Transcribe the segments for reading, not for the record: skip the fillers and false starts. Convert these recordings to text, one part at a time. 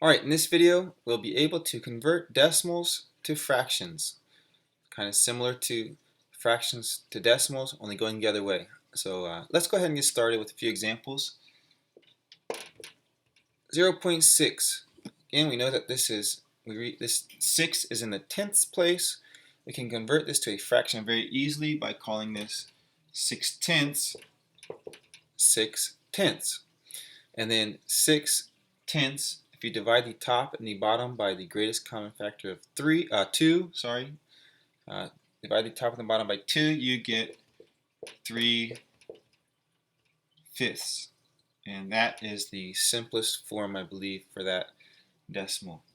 Alright, in this video we'll be able to convert decimals to fractions. Kind of similar to fractions to decimals, only going the other way. So let's go ahead and get started with a few examples. 0.6. Again, we know that this 6 is in the tenths place. We can convert this to a fraction very easily by calling this 6 tenths 6 tenths. And then 6 tenths, if you divide the top and the bottom by the greatest common factor of 2, divide the top and the bottom by 2, you get 3/5. And that is the simplest form, I believe, for that decimal.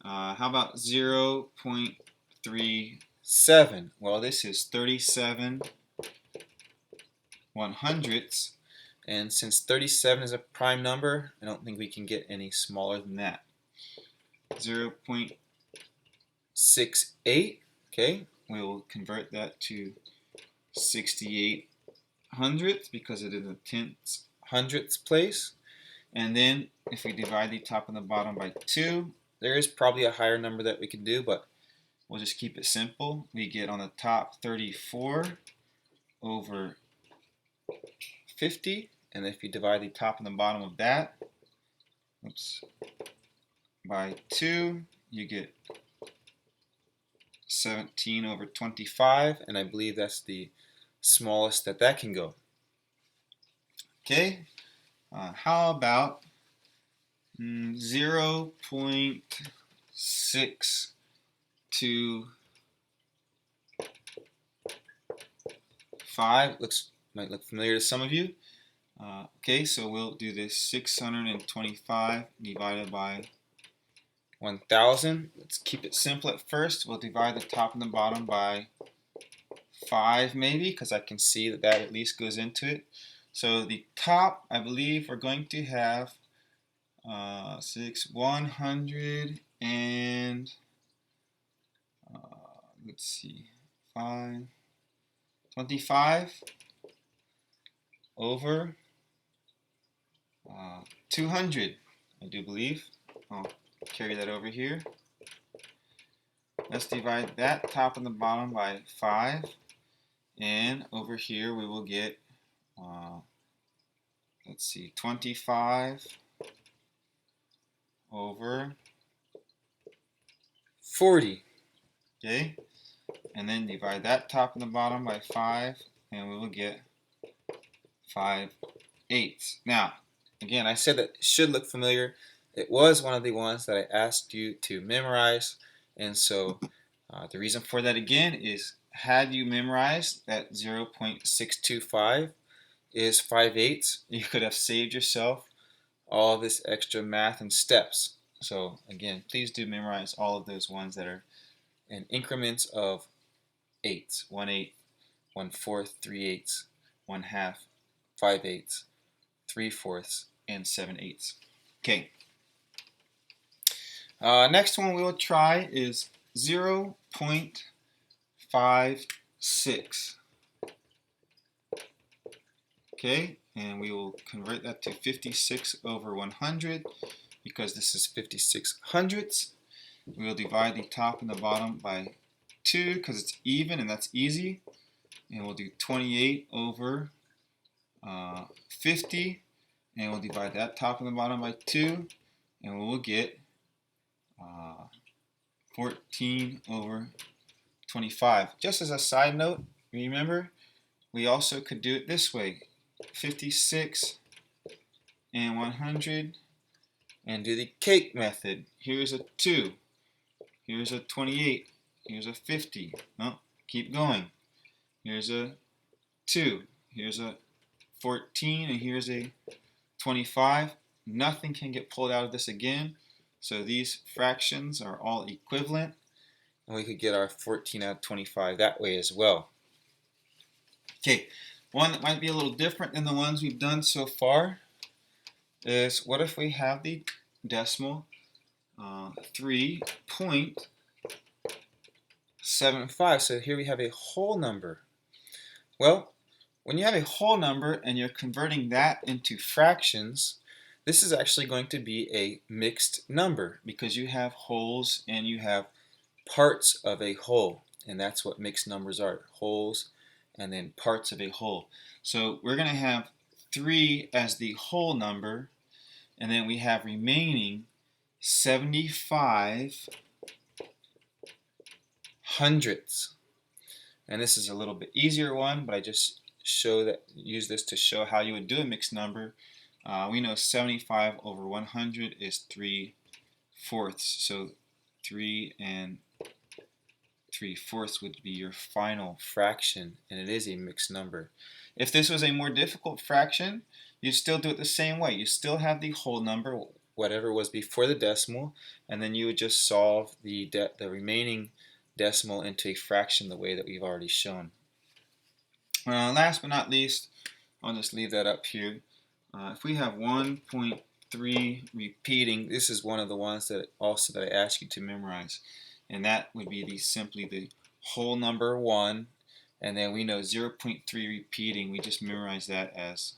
How about 0.37? Well, this is 37/100ths. And since 37 is a prime number, I don't think we can get any smaller than that. 0.68, okay, we will convert that to 68/100ths because it is a tenths hundredths place. And then if we divide the top and the bottom by 2, there is probably a higher number that we can do, but we'll just keep it simple. We get on the top 34/50. And if you divide the top and the bottom of that by 2, you get 17/25, and I believe that's the smallest that can go. Okay, how about 0.625? Might look familiar to some of you. Okay, so we'll do this 625 divided by 1,000. Let's keep it simple at first. We'll divide the top and the bottom by 5 maybe, because I can see that at least goes into it. So the top, I believe we're going to have 100 and let's see, 25 over 200, I do believe. I'll carry that over here. Let's divide that top and the bottom by 5, and over here we will get, let's see, 25 over 40. Okay, and then divide that top and the bottom by 5, and we will get 5/8. Now, again, I said that it should look familiar. It was one of the ones that I asked you to memorize, and so the reason for that again is, had you memorized that 0.625 is 5/8, you could have saved yourself all this extra math and steps. So again, please do memorize all of those ones that are in increments of eighths: 1/8, 1/4, 3/8, 1/2, 5/8, 3/4, and 7/8. Okay. Next one we will try is 0.56. Okay, and we will convert that to 56/100 because this is 56/100ths. We will divide the top and the bottom by 2 because it's even, and that's easy. And we'll do 28/50, and we'll divide that top and the bottom by 2, and we will get 14/25. Just as a side note, remember, we also could do it this way: 56/100, and do the cake method. Here's a 2, here's a 28, here's a 50. No, keep going. Here's a 2, here's a 14, and here's a 25. Nothing can get pulled out of this again, so these fractions are all equivalent, and we could get our 14/25 that way as well. Okay, one that might be a little different than the ones we've done so far is, what if we have the decimal 3.75? So here we have a whole number. Well, when you have a whole number and you're converting that into fractions, this is actually going to be a mixed number because you have wholes and you have parts of a whole, and that's what mixed numbers are, wholes and then parts of a whole. So we're going to have 3 as the whole number, and then we have remaining 75 hundredths. And this is a little bit easier one, but I just use this to show how you would do a mixed number. We know 75 over 100 is 3/4, so 3 and 3/4 would be your final fraction, and it is a mixed number. If this was a more difficult fraction, you'd still do it the same way. You still have the whole number, whatever was before the decimal, and then you would just solve the remaining decimal into a fraction the way that we've already shown. Last but not least, I'll just leave that up here. If we have 1.3 repeating, this is one of the ones that I ask you to memorize, and that would be simply the whole number 1, and then we know 0.3 repeating, we just memorize that as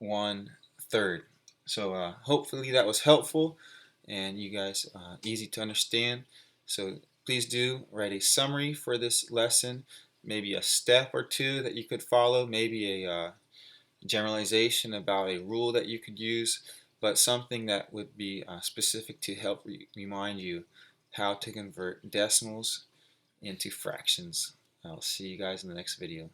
1/3. So hopefully that was helpful and you guys easy to understand. So please do write a summary for this lesson, maybe a step or two that you could follow, maybe a generalization about a rule that you could use, but something that would be specific to help remind you how to convert decimals into fractions. I'll see you guys in the next video.